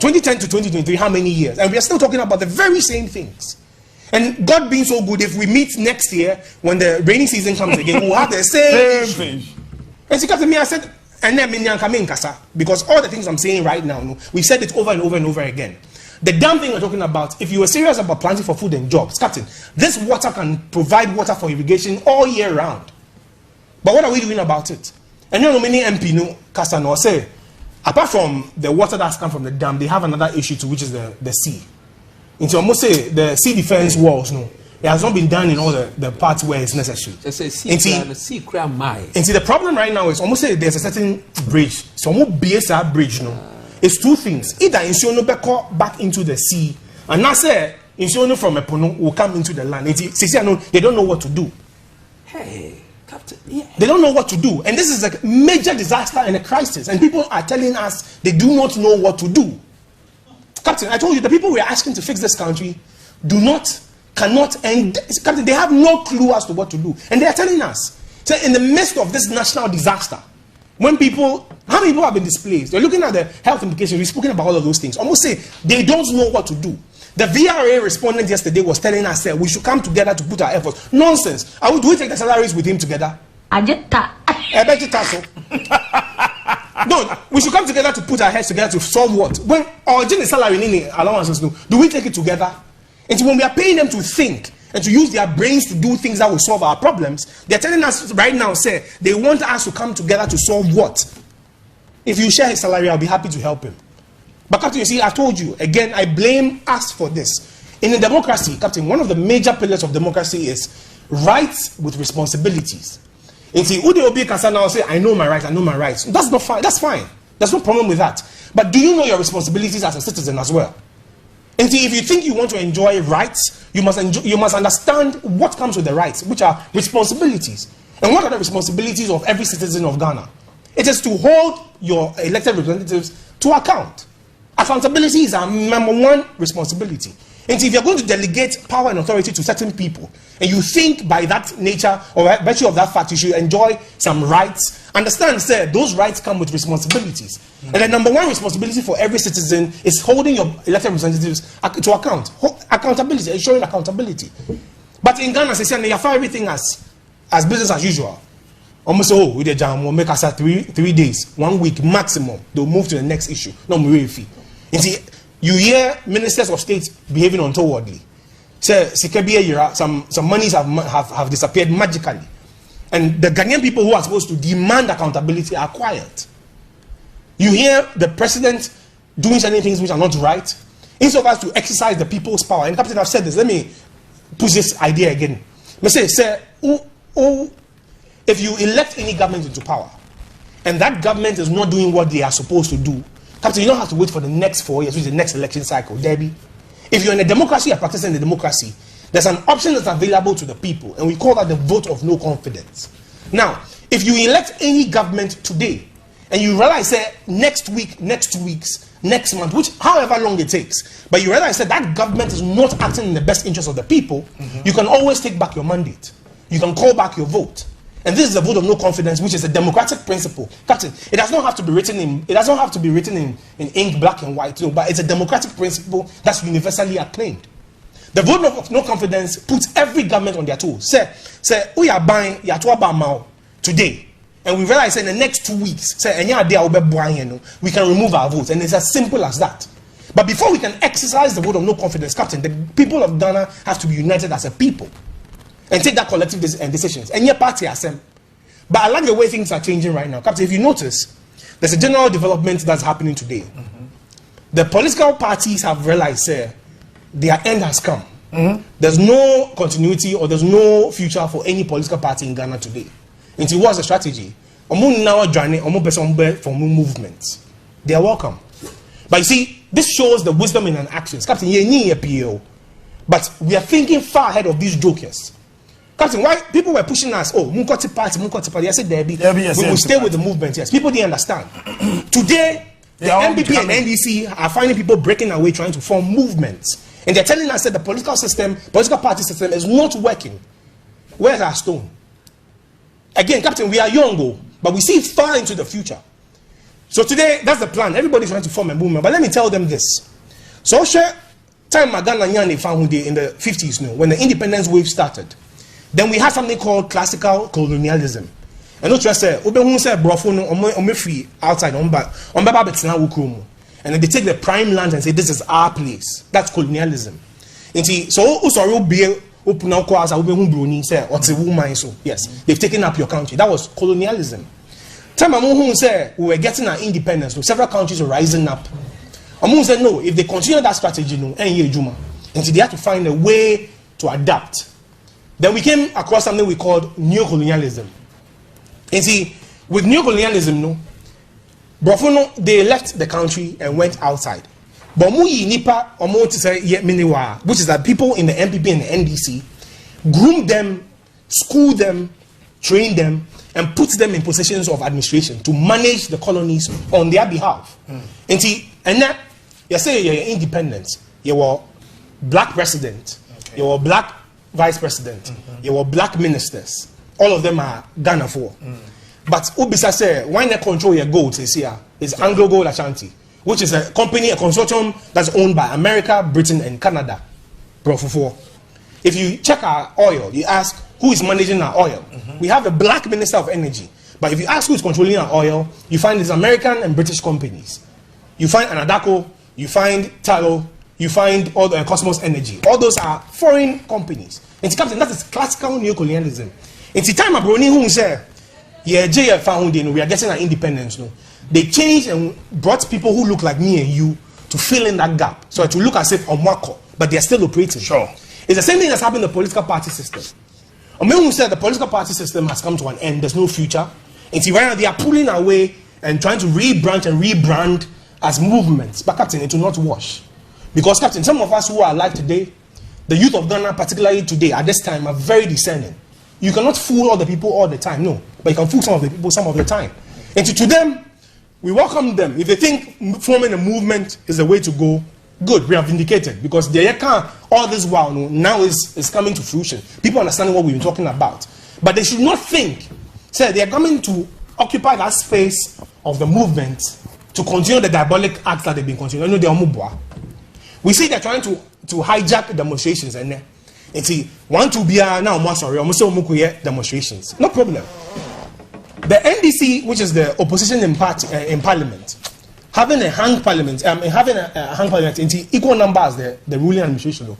2010 to 2023, how many years? And we are still talking about the very same things. And God being so good, if we meet next year, when the rainy season comes again, we'll have the same thing. And she came to me, I said, and then because all the things I'm saying right now, we've said it over and over and over again. The damn thing we're talking about, if you were serious about planting for food and jobs, Captain, this water can provide water for irrigation all year round. But what are we doing about it? And you know, many MP no Casano say, apart from the water that's come from the dam, they have another issue too, which is the sea. And so almost say the sea defense walls, no, it has not been done in all the parts where it's necessary. And see, the problem right now is almost say there's a certain bridge. So almost BSR bridge, no. It's two things. Either Insiono back into the sea, and now say Insiono from Epono will come into the land. They don't know what to do. Hey. Yeah. They don't know what to do, and this is a major disaster and a crisis, and people are telling us they do not know what to do. Captain, I told you the people we are asking to fix this country cannot, and Captain, they have no clue as to what to do, and they are telling us. So in the midst of this national disaster, when how many people have been displaced? They're looking at the health implications. We've spoken about all of those things. Almost say they don't know what to do. The VRA respondent yesterday was telling us that we should come together to put our efforts. Nonsense. Do we take the salaries with him together? No, we should come together to put our heads together to solve what? When our general salary allowances, do we take it together? And so when we are paying them to think and to use their brains to do things that will solve our problems, they're telling us right now, say, they want us to come together to solve what? If you share his salary, I'll be happy to help him. But Captain, you see, I told you, again, I blame us for this. In a democracy, Captain, one of the major pillars of democracy is rights with responsibilities. And see, Ude can now say, I know my rights, I know my rights. That's not fine. That's fine. There's no problem with that. But do you know your responsibilities as a citizen as well? And see, if you think you want to enjoy rights, you must understand what comes with the rights, which are responsibilities. And what are the responsibilities of every citizen of Ghana? It is to hold your elected representatives to account. Accountability is our number one responsibility. And if you're going to delegate power and authority to certain people, and you think by that nature or by virtue of that fact you should enjoy some rights, understand, sir, those rights come with responsibilities. And the number one responsibility for every citizen is holding your elected representatives to account. Accountability, ensuring accountability. But in Ghana, they have everything as business as usual. Almost we the jam will make us 3 days, 1 week maximum. They'll move to the next issue. No more fee. You see, you hear ministers of state behaving untowardly. So, some monies have disappeared magically. And the Ghanaian people who are supposed to demand accountability are quiet. You hear the president doing certain things which are not right, insofar as to exercise the people's power. And Captain, I've said this, let me push this idea again. I say, sir, if you elect any government into power, and that government is not doing what they are supposed to do, Captain, you don't have to wait for the next 4 years, which is the next election cycle, Debbie. If you're in a democracy, you're practicing the democracy, there's an option that's available to the people, and we call that the vote of no confidence. Now, if you elect any government today, and you realize that next week, next 2 weeks, next month, which however long it takes, but you realize that government is not acting in the best interest of the people, you can always take back your mandate. You can call back your vote. And this is a vote of no confidence, which is a democratic principle. Captain, it does not have to be written in ink, black and white, but it's a democratic principle that's universally acclaimed. The vote of no confidence puts every government on their toes. Say, we are buying Yatuaba today, and we realize in the next 2 weeks, we can remove our votes, and it's as simple as that. But before we can exercise the vote of no confidence, Captain, the people of Ghana have to be united as a people and take that collective decisions. And your party has them. But I like the way things are changing right now. Captain, if you notice, there's a general development that's happening today. The political parties have realized their end has come. There's no continuity or there's no future for any political party in Ghana today. And it was a strategy. Now joining for movements. They are welcome. But you see, this shows the wisdom in an action. Captain, but we are thinking far ahead of these jokers. Captain, why people were pushing us? Oh, Munkoti party. I said, we will stay with the movement. Yes, people didn't understand. Today, the MPP and NDC are finding people breaking away, trying to form movements, and they're telling us that the political party system is not working. Where's our stone? Again, Captain, we are young, but we see far into the future. So today, that's the plan. Everybody's trying to form a movement. But let me tell them this. So, time Ghana Nyane found in the 50s, when the independence wave started, then we had something called classical colonialism. And not just say, free outside, and then they take the prime land and say, this is our place. That's colonialism. And see, so yes, they've taken up your country. That was colonialism. Time we were getting our independence, several countries were rising up. Amun said no, if they continue that strategy, and so they had to find a way to adapt. Then we came across something we called neocolonialism. And see, with neocolonialism, they left the country and went outside. But which is that people in the MPP and the NDC groom them, school them, train them, and put them in positions of administration to manage the colonies on their behalf. And see, and that you say you're independent, you were black president, you were black vice president, you were black ministers. All of them are Ghana for. But Ubisa say, why not control your gold? Is Anglo Gold Ashanti, which is a company, a consortium that's owned by America, Britain, and Canada. If you check our oil, you ask who is managing our oil. We have a black minister of energy. But if you ask who is controlling our oil, you find it's American and British companies. You find Anadaco, you find Talo, you find all the Cosmos Energy. All those are foreign companies. And that is classical neocolonialism. It's the time Abroni who said, yeah, we are getting our independence. No? They changed and brought people who look like me and you to fill in that gap. So to look as if Omwako, but they are still operating. Sure. It's the same thing that's happened in the political party system. Who said the political party system has come to an end, there's no future. And see, right now they are pulling away and trying to rebranch and rebrand as movements. But Captain, it will not wash. Because Captain, some of us who are alive today, the youth of Ghana, particularly today, at this time, are very discerning. You cannot fool all the people all the time, no. But you can fool some of the people some of the time. And to them, we welcome them. If they think forming a movement is the way to go, good, we are vindicated. Because all this while now is coming to fruition. People understanding what we've been talking about. But they should not think, say, they are coming to occupy that space of the movement to continue the diabolic acts that they've been continuing. We see they're trying to hijack demonstrations and see, want to be now more sorry, almost demonstrations. No problem. The NDC, which is the opposition in parliament, having a hung parliament, in equal numbers the ruling administration.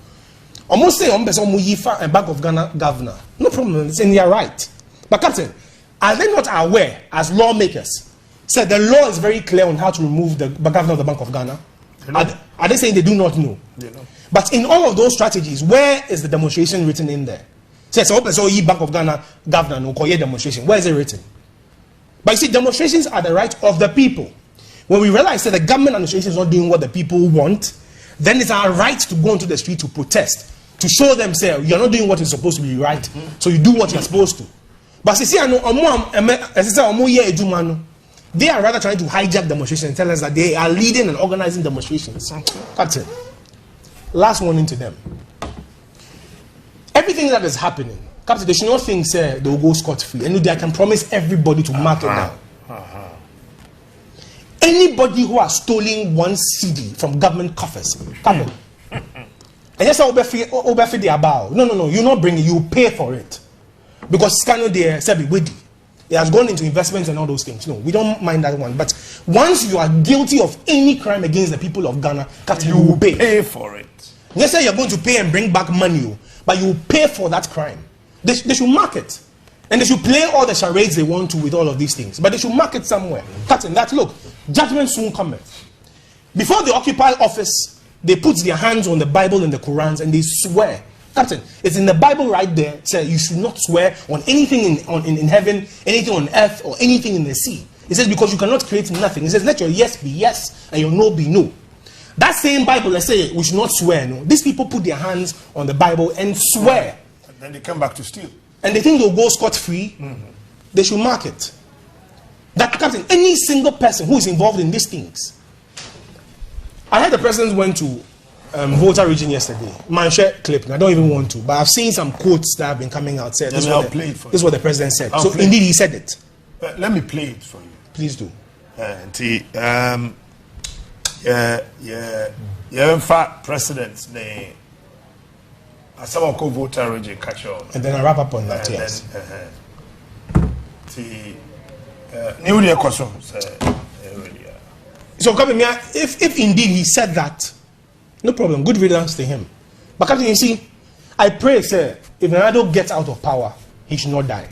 Almost say a Bank of Ghana governor. No problem, it's in their right. But Captain, are they not aware as lawmakers? Said the law is very clear on how to remove the governor of the Bank of Ghana. Are they saying they do not know? But in all of those strategies, where is the demonstration written in there? Says so Bank of Ghana governor no call demonstration. Where is it written? But you see, demonstrations are the right of the people. When we realize that the government administration is not doing what the people want, then it's our right to go onto the street to protest, to show them, say, you're not doing what is supposed to be right, so you do what you're supposed to. But see, they are rather trying to hijack demonstrations and tell us that they are leading and organizing demonstrations. Captain, last warning to them. Everything that is happening, Captain, they should not think say they will go scot-free. And I can promise everybody to mark it down. Anybody who has stolen one CD from government coffers, come on. And yes, no, you not bring it, you pay for it. Because Scano there said it has gone into investments and all those things. No, we don't mind that one. But once you are guilty of any crime against the people of Ghana, Captain, you will pay for it. Let's say you're going to pay and bring back money, but you will pay for that crime. They should mark it. And they should play all the charades they want to with all of these things. But they should mark it somewhere. Captain, look, judgment soon cometh. Before they occupy office, they put their hands on the Bible and the Qurans and they swear. Captain, it's in the Bible right there. Say you should not swear on anything in heaven, anything on earth, or anything in the sea. It says because you cannot create nothing. It says let your yes be yes and your no be no. That same Bible, let's say we should not swear. No, these people put their hands on the Bible and swear. And then they come back to steal. And they think they'll go scot-free. They should mark it. That Captain, any single person who is involved in these things. I heard the president went to Volta region yesterday. Man, share clip. I don't even want to, but I've seen some quotes that have been coming out. Said this is what the president said. So indeed, he said it. Let me play it for you. Please do. in fact, presidents, they some of voter region catch on. And then I wrap up on that, yes. New Year question. So, if indeed he said that, no problem, good riddance to him. But Captain, you see, I pray, sir, if Ronaldo gets out of power, he should not die.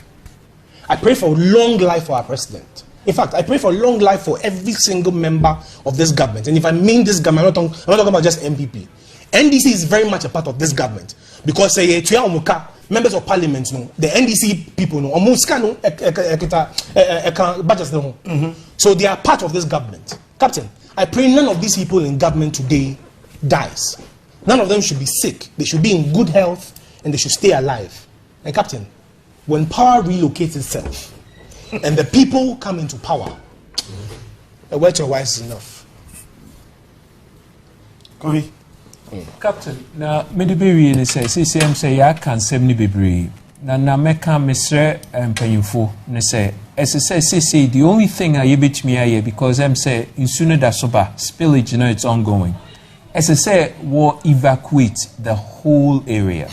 I pray for long life for our president. In fact, I pray for long life for every single member of this government. And if I mean this government, I'm not talking about just MPP. NDC is very much a part of this government. Because members of parliament, the NDC people, so they are part of this government. Captain, I pray none of these people in government today dies. None of them should be sick. They should be in good health and they should stay alive. And Captain, when power relocates itself and the people come into power, a word to your wise is enough. Kofi. Captain, now Medibiri ne say CCM say ya can 70 bibri. Na meka mesre payinfo ne say as I say the only thing I bit me here because I'm say in sooner that soba spillage, you know, it's ongoing. As I say, we'll evacuate the whole area.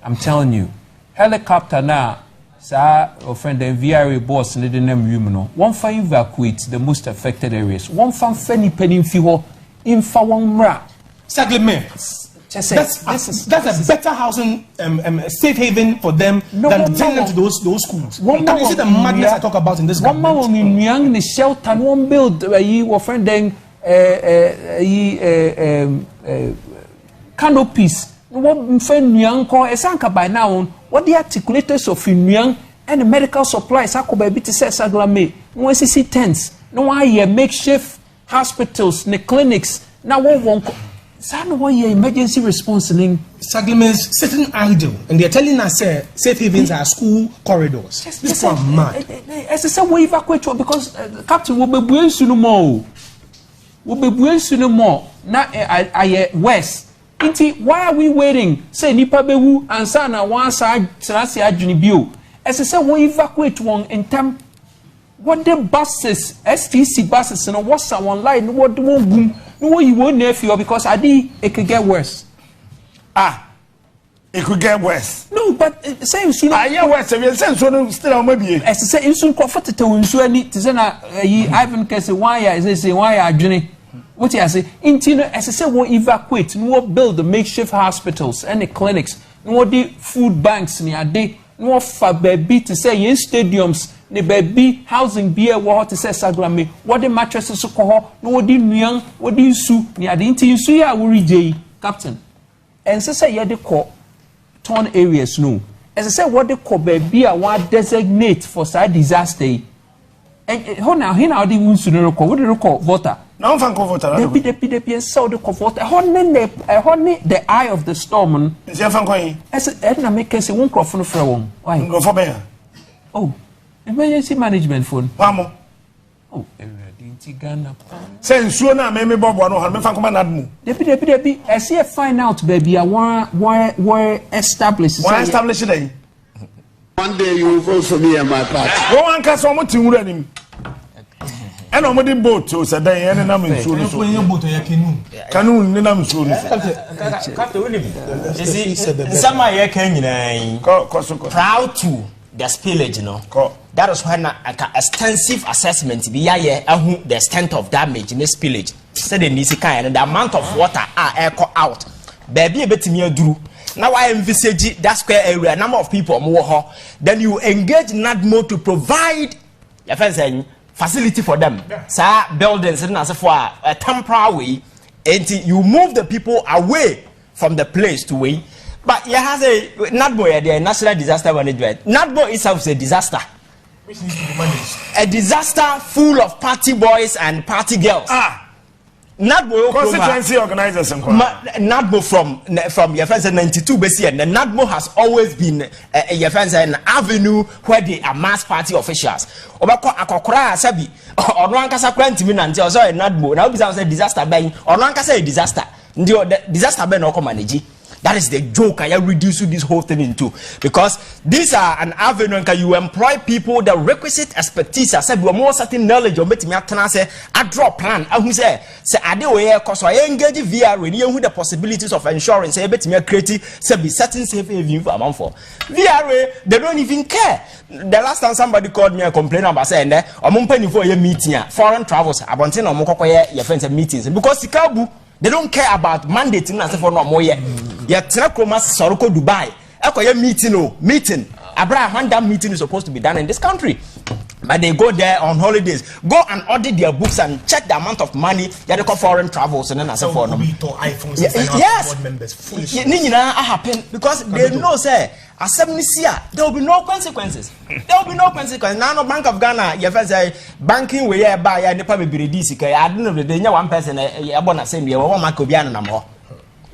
I'm telling you, helicopter now, sir, or friend, the VRA boss, and the name you one fan evacuate the most affected areas. One fan penny fiho in Fawamra. Exactly, man. That's a better housing, safe haven for them than sending them to those schools. Can you see the madness I talk about in this government? One man in young the shelter and one build where you were friending canopies. What friend young call a sanka by now? What the articulators of young and the medical supplies I could be to say Saglame. No see tents. No I makeshift hospitals, the clinics. Now one emergency response in Saglements sitting idle and they're telling us safe havens are school corridors. This one mad. As I said, we evacuate because Captain will be going to no more. Will be going to no more. Now I west. Why are we waiting? Say Nipa Bewu and Sana one side Senasi Ajunibio. As I said, we evacuate one in time. What the buses, STC buses, and what's someone like? What the boom? No, you won't nephew because it could get worse. It could get worse. No, but say soon. Yeah, worse. We send still maybe. As I say, in soon comforted to win so any to send Ivan can say why I say why I journey. What I say, as I say, we'll evacuate, we'll build the makeshift hospitals and the clinics, no the food banks near day, no for baby to say in stadiums. The baby housing beer water to say Sagrame, what the mattresses so called, no the young, what do you sue near the inter ya worry J, Captain. And so say, yeah, the call torn areas no. As I said, what the call baby I want designate for side disaster. And how now, here now the wounds to the record, what do you call voter? No, fan voter. The so the voter, the eye of the storm. Is your fan going? As Edna make us a one crop from the floor. Why go for bear? Oh. Emergency management phone. Pamo. Oh, Ghana. Send Suna, maybe Bob one or Hamilton Command Admu. Deputy, I see a find out, baby. I want where established. Why establish it? One day you will also be in my part. Go on, cast on what you ready. And on the boat, so said they and I'm in soon. Canoe, then I'm soon. Captain William, some I can proud to. The spillage, you know. That was when extensive assessment be the extent of damage in the spillage. Said in this kind and the amount of water echo out. Baby, a bit me drew. Now I envisage that square area, number of people more. Then you engage NADMO to provide facility for them. Sir, buildings and as for a temporary way, and you move the people away from the place to way. But you have a NADMO, the National Disaster Management. NADMO itself is a disaster. Which needs to be managed. A disaster full of party boys and party girls. NADMO constituency organizers. NADMO from your friends in 92 BC, and the NADMO has always been your friends an avenue where they are mass party officials. Obako akokora sabi ono ankasa kwant mi nante o so NADMO na obi say disaster ben ono ankasa a disaster. Ndio disaster ben no ko manage. That is the joke I reduce this whole thing into, because these are an avenue and you employ people the requisite expertise. I said we more certain knowledge or me say I draw plan. I who say I do cause I engage VR when you the possibilities of insurance. Say bet me create say be certain safe haven for amount for VR. They don't even care. The last time somebody called me and complained about saying that I'm paying for your meeting, foreign travels. I want to know more your friends meetings because Sikabu. They don't care about mandating and for no more yet. Yet Trakromas Soroko Dubai. Eko meeting. Abraham that meeting is supposed to be done in this country. But they go there on holidays. Go and audit their books and check the amount of money they call foreign travels and then as for them. Yes. Board members happen because they know say there will be no consequences. There will be no consequences. Now no Bank of Ghana, you say banking we buy and the public be I don't know the one person abona same year one man could be an more.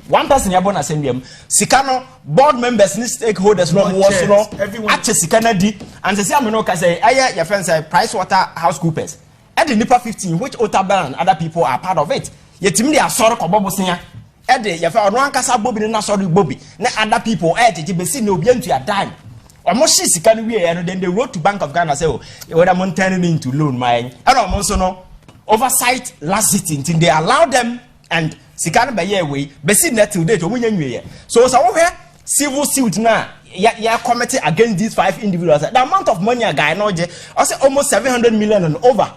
One person abona same year. Sikano board members and stakeholders no more everyone actually Sikana di and say I'm no say your friends say PricewaterhouseCoopers. At the NIPA 15 which Otabel and other people are part of it. Yet they are sorry kobobo sinya. Ede ya fa ono ankasa bobi na sorry bobi na other people to be seen no be into your dime almost she sika no we then they wrote to Bank of Ghana say whether I'm turning into loan my and almost no oversight last sitting till they allow them and sika no be year way be seen that till date omunya nwie so civil suit na ya committee against these 5 individuals. The amount of money a guy no je I say almost 700 million and over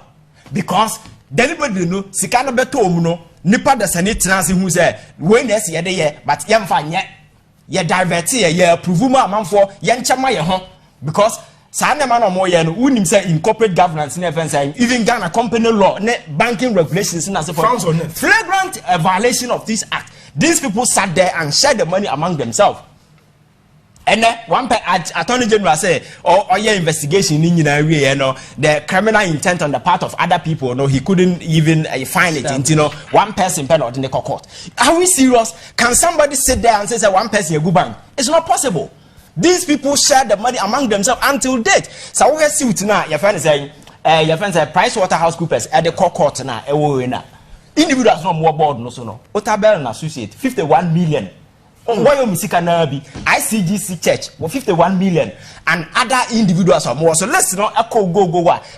because deliberately no sika no beto omu no nipa da senate nansi hu say when yes ye dey but ye mfa nye ye divert ye approve ma amanfo ye nchema ye ho because sa na ma no mo ye no unim say in corporate governance na even say even Ghana company law ne banking regulations na say for flagrant violation of this act. These people sat there and shared the money among themselves. And one attorney general say, your investigation in the criminal intent on the part of other people, no, he couldn't even find it into one person penalty in the court. Are we serious? Can somebody sit there and say one person a good bank? It's not possible. These people share the money among themselves until date. So we see it now. Your friend is saying, PricewaterhouseCoopers at the court now. Individuals no more board no so no. Otabel and associate 51 million. Why Misika Nabi, ICGC Church, 51 million, and other individuals are more. So let's not go.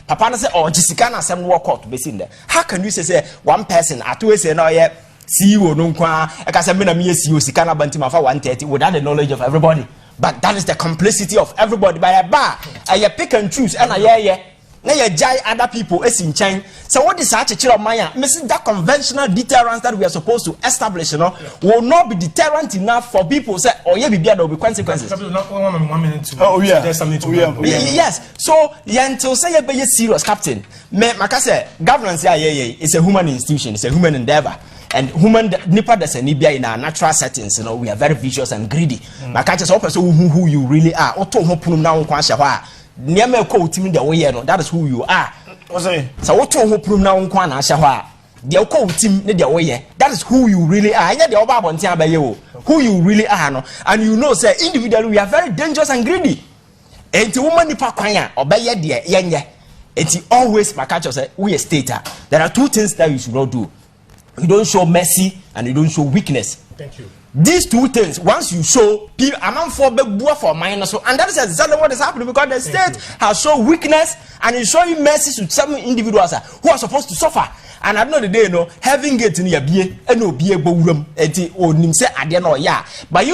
Papa say, oh, Jessica na some work out to be seen there. How can you say one person at 2 say no, yeah, CEO no kwa, I can say, me CEO, Sikana Bantima for 130 without the knowledge of everybody. But that is the complicity of everybody by a bar. I pick and choose, and I now you jai other people is in China. So what is such a chill of Maya? Missing that conventional deterrence that we are supposed to establish, will not be deterrent enough for people say, oh yeah, there will be consequences. Oh yeah, there's something to yes. So until say you be serious, Captain. Makase governance is a human institution, it's a human endeavor. And human nipa that's a nibia in our natural settings, we are very vicious and greedy. Makache also who you really are. Oto hopunum na nkwa Niame ko utimi the way that is who you are. So what to hope na nkwa na ahya ho a de ko utim ne de way that is who you really are. Anya de oba abonte abaye o who you really are no, and you know say individually we are very dangerous and greedy. Enti woman nipa kwan a obaye de yenye enti always makacho say we a stater. There are 2 things that you should not do. You don't show mercy and you don't show weakness. Thank you. These 2 things, once you show amount for minus, and that is exactly what is happening because the state has shown weakness and is showing mercy to some individuals who are supposed to suffer. And at the end of the day, having get in your beer and no beer boom, but you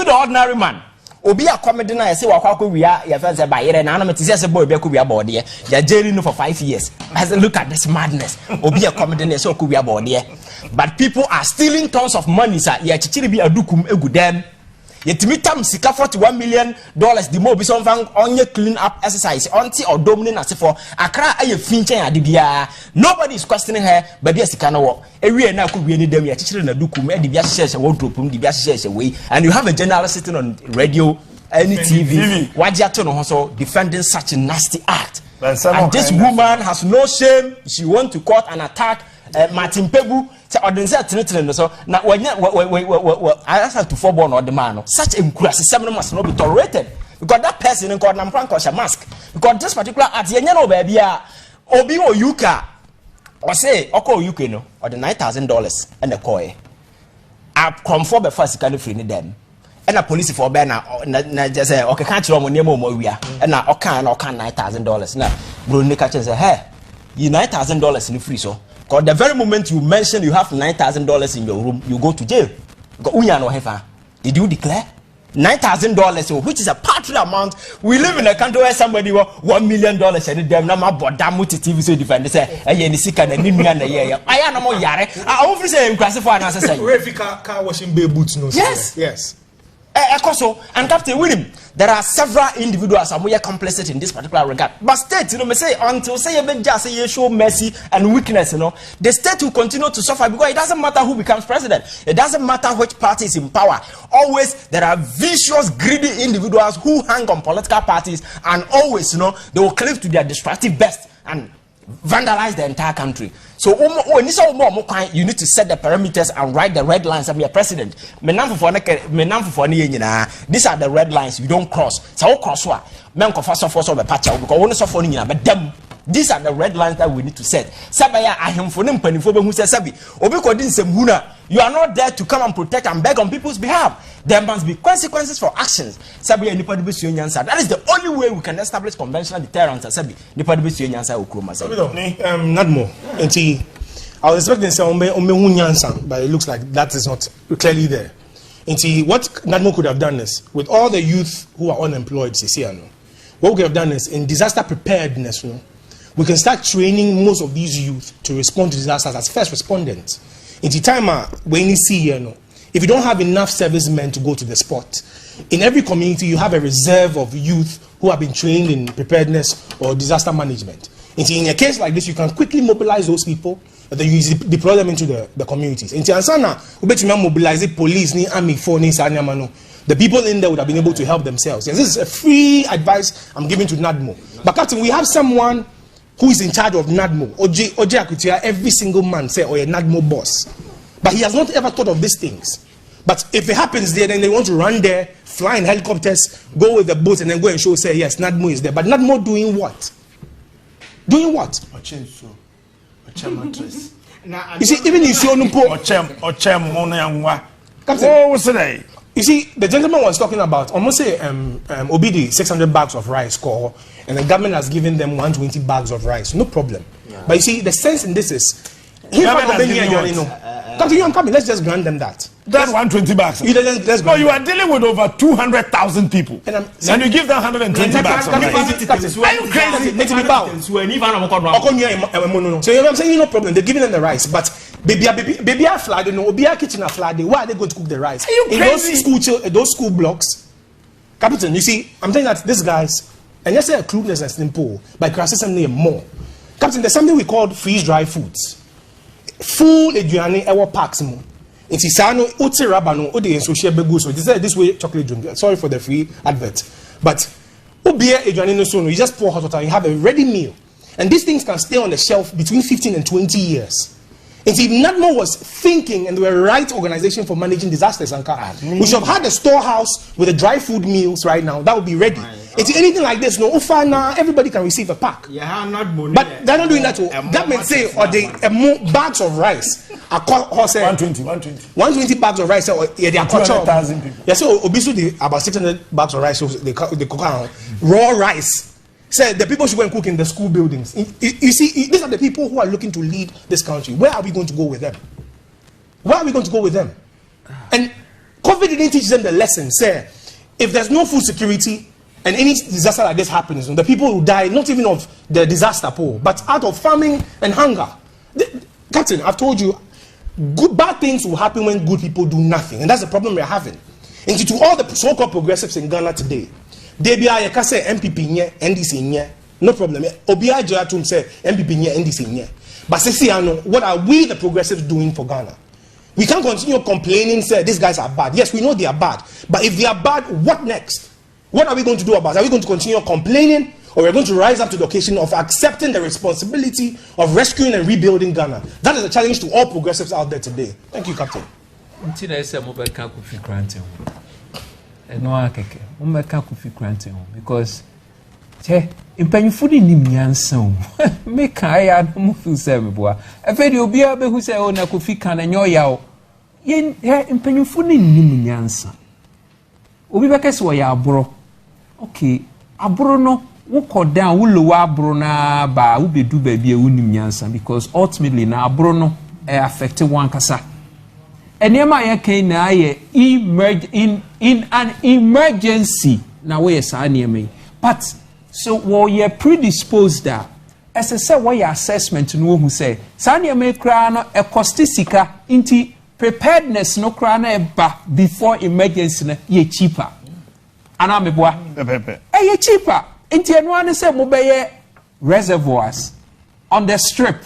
the ordinary man. Obi a comedy na say wakwa we are your friends by here and anamati say boy be be about there. You are jailing for 5 years. As look at this madness. Obi a comedy na say we about there. But people are stealing tons of money sir. Ya chichiri bi adukum egu dem. Yetimi tam sika $41 million the more be some on your clean up exercise unti or dominant as for Accra aye finchen adibia. Nobody is questioning her but be sika no work. Every na could be any dem ya chichiri na dukum e dibia share wardrobe dibia share way and you have a journalist sitting on radio any TV wajiato no so defending such a nasty act. And this woman has no shame. She went to court and attack Martin Pebu. So now I asked to forborn or the man. Such a seven must not be tolerated because that person in court a mask because this particular at the baby Obi or Yuka or say Oko UK no or the $9,000 and the coy. I come for the first kind of free them. and a police for banner just say okay can't you money more we are and now okay $9,000 now bro Nika say hey you $9,000 in free so because the very moment you mention you have $9,000 in your room you go to jail did you declare $9,000 which is a paltry amount. We live in a country where somebody $1 million and them na but damn TV so different say any sick and any I am no more yare I often say in classify and say car washing bay boots no yes so and Captain William there are several individuals who are complicit in this particular regard but state me say until say you just say show mercy and weakness the state will continue to suffer because it doesn't matter who becomes president, it doesn't matter which party is in power, always there are vicious greedy individuals who hang on political parties and always they will cleave to their destructive best and vandalize the entire country. So you need to set the parameters and write the red lines. I'm your president. These are the red lines you don't cross. So cross what? These are the red lines that we need to set. You are not there to come and protect and beg on people's behalf. There must be consequences for actions. That is the only way we can establish conventional deterrence. Nadmo. I was expecting some, but it looks like that is not clearly there. What Nadmo could have done is, with all the youth who are unemployed, what we could have done is, in disaster preparedness, we can start training most of these youth to respond to disasters as first respondents. In the time when you see if you don't have enough servicemen to go to the spot, in every community you have a reserve of youth who have been trained in preparedness or disaster management. In a case like this, you can quickly mobilize those people and then you deploy them into the communities. In Tiansana, we bet you mobilize the police, ni army, for ni sanyamano. The people in there would have been able to help themselves. Yes, this is a free advice I'm giving to NADMO. But Captain, we have someone who is in charge of NADMO. Oje Akutia, every single man say, a NADMO boss. But he has not ever thought of these things. But if it happens there, then they want to run there, fly in helicopters, go with the boats, and then go and show, say, yes, NADMO is there. But NADMO doing what? Doing what? You see, even in Sionupo, you see, the gentleman was talking about almost say Obidi 600 bags of rice core, and the government has given them 120 bags of rice. No problem. Yeah. But you see, the sense in this is I'm coming. Let's just grant them that. That's 120 bags. No, you are dealing with over 200,000 people. And you give them 120 bags of rice. Are you crazy? So you know what I'm saying? No problem. They're giving them the rice, but baby are flooded. No, baby are kitchen are flooded. Why are they going to cook the rice? Are you crazy? In those school blocks, Captain, you see, I'm telling that these guys, and yes, they're clueless and simple, but criticism them more. Captain, there's something we call freeze-dry foods. Full eduane ewo packs mo. Inti sano uti rabano odi enso share begu so this way chocolate drink. Sorry for the free advert. But ubie eduane no so no, you just pour hot water, you have a ready meal. And these things can stay on the shelf between 15 and 20 years. And if NADMO was thinking and they were right organization for managing disasters and we should have had a storehouse with the dry food meals right now. That would be ready. It's anything like this, no, everybody can receive a pack. Yeah, not money. But they're not doing that. Government say, or they bags of rice. 120 bags of rice. Or they are 200,000 people. Yeah, so obviously about 600 bags of rice. So they cook around raw rice. Say the people should go and cook in the school buildings. You see, these are the people who are looking to lead this country. Where are we going to go with them? Where are we going to go with them? And COVID didn't teach them the lesson. Say, if there's no food security and any disaster like this happens, the people who die, not even of the disaster pool, but out of famine and hunger. Captain, I've told you, bad things will happen when good people do nothing. And that's the problem we're having. And to all the so-called progressives in Ghana today, they be a say MPP nye, NDC nye, no problem. Obia Jatum say MPP nye, NDC nye. But say, what are we the progressives doing for Ghana? We can't continue complaining, say these guys are bad. Yes, we know they are bad. But if they are bad, what next? What are we going to do about it? Are we going to continue complaining, or we're going to rise up to the occasion of accepting the responsibility of rescuing and rebuilding Ghana? That is a challenge to all progressives out there today. Thank you, Captain. Because impanyufo ni nyansa o make I no feel say me boa e fe de obi a be hu say o na Kofi kan enyo ya o ye impanyufo ni nyansa obi be kese wo ya abro okay abro no wo ko down wo lowa abro na ba wo bedu ba bia wo nim nyansa because ultimately na abro no affect one kasa enema ye kan na ye in an emergency na we sa enema but so wo ye predisposed that as I say what your assessment no who say sa enema kra no e cost sika inti preparedness no kra na ba before emergency na ye cheaper ana meboa ye cheaper inti eno an say mo be ye reservoirs on the strip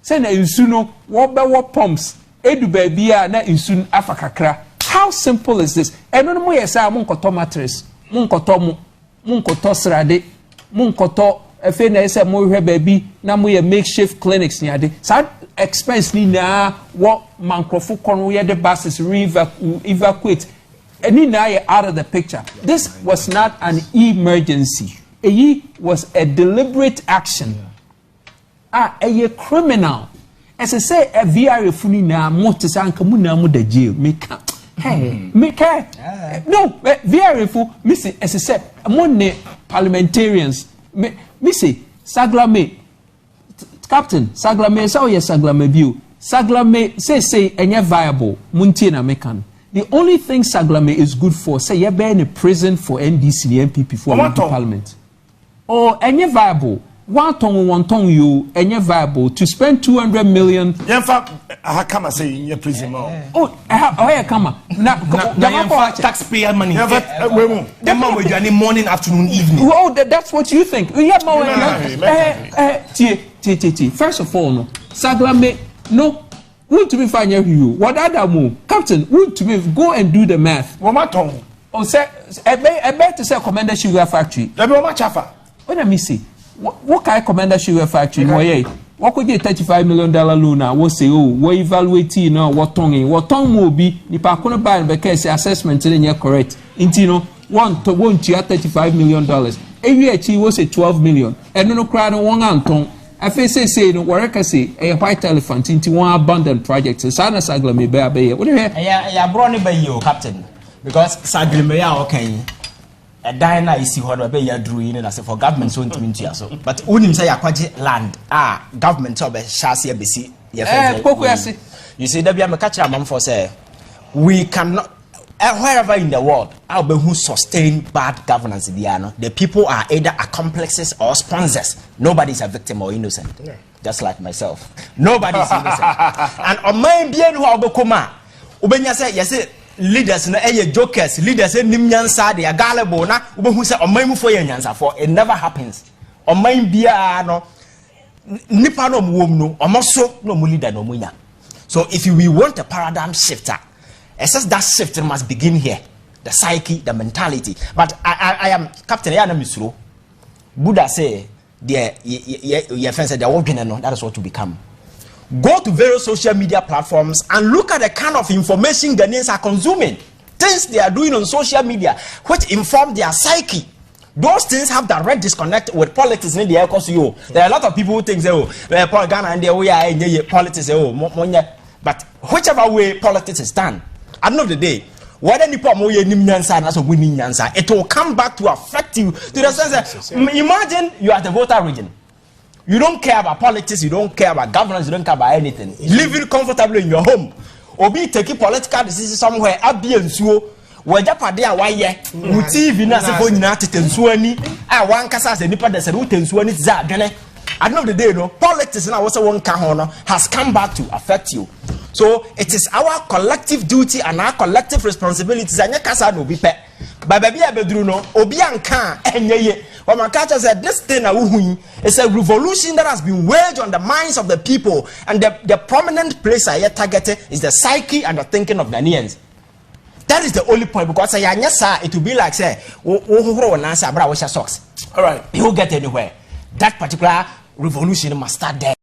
say na insu no wo be wo pumps edu baabia na insu afa kakra. How simple is this? Eno no mo ye say mo nkoto mattress mo nkoto srade mo nkoto efe na say mo hwe baabi na mo ye makeshift clinics ni ade sa expense ni na what mankrofo kono ye the buses evacuate any na ye out of the picture. This was not an emergency. It was a deliberate action. A criminal. As I say, a VR funi na motis anka mu na mu da jail. No, VR fu missy as I said, among parliamentarians. Missy Saglame Captain Saglame so yes Saglame view. Saglame say enye viable munti na mekan. The only thing Saglame is good for say you be in a prison for NDC and MPP for parliament. Or enye viable. One tongue you enye viable to spend 200 million. Yenfa hakama say in your prison. Oh, I come na taxpayer money. The man with any morning, afternoon, evening. Oh, that's what you think. First of all, no. Saglame, no. Want to be fine you. What other move? Captain, want to be go and do the math. Womaton. Oh, say I bet to say Commander Sugar Factory. Let me chafa. Let me see. What kind of Commander Sugar Factory? What could get $35 million loan? I will say, oh, we evaluate what tongue will be. The Pakuna buy because assessment in your correct. Intino won't you $35 million. AVH was a 12 million. And no crowd on one anton. I say no work I say a white elephant into one abandoned project. Sana Sagla me bear. What do you hear? Yeah, brought by you, Captain. Because Saglimea okay. A diner is see what be drew in as for government so into so. But unim say akwaje land. Government job chassis BC. You see, there be a catcher man for say we cannot wherever in the world I'll be who sustain bad governance the people are either accomplices or sponsors. Nobody is a victim or innocent. Yeah. Just like myself. Nobody is innocent. And on my bien who will come Ubenya say yes leaders na jokers leaders nimnyansa they are gullible na who say on my for nyansa for it never happens. On my bia no nipa no wom no omoso no mo leader no munya. So if we want a paradigm shifter, it says that shift must begin here. The psyche, the mentality. But I am Captain Yana Misro. Buddha say, that is what to become. Go to various social media platforms and look at the kind of information Ghanaians are consuming. Things they are doing on social media, which inform their psyche. Those things have direct disconnect with politics in the air. There are a lot of people who think, Ghana and the way I politics, but whichever way politics is done, at the end of the day, whether it will come back to affect you to the sense that imagine you are the voter region. You don't care about politics, you don't care about governance, you don't care about anything. Living comfortably in your home. Or be taking political decisions somewhere, Abi and Suo, where Japadia, why ye, TV Nasafo United and Suani, I want Casas and Nipa that's a root and Suani Zagane. At the end of the day, no, politics now also one has come back to affect you. So it is our collective duty and our collective responsibilities. And no be pe. But baby abedruno obianka enye. What my catcher said, this thing is a revolution that has been waged on the minds of the people, and the prominent place I targeted is the psyche and the thinking of Ghanaians. That is the only point, because it will be like say, socks. All right, you won't get anywhere. That particular revolution must start there.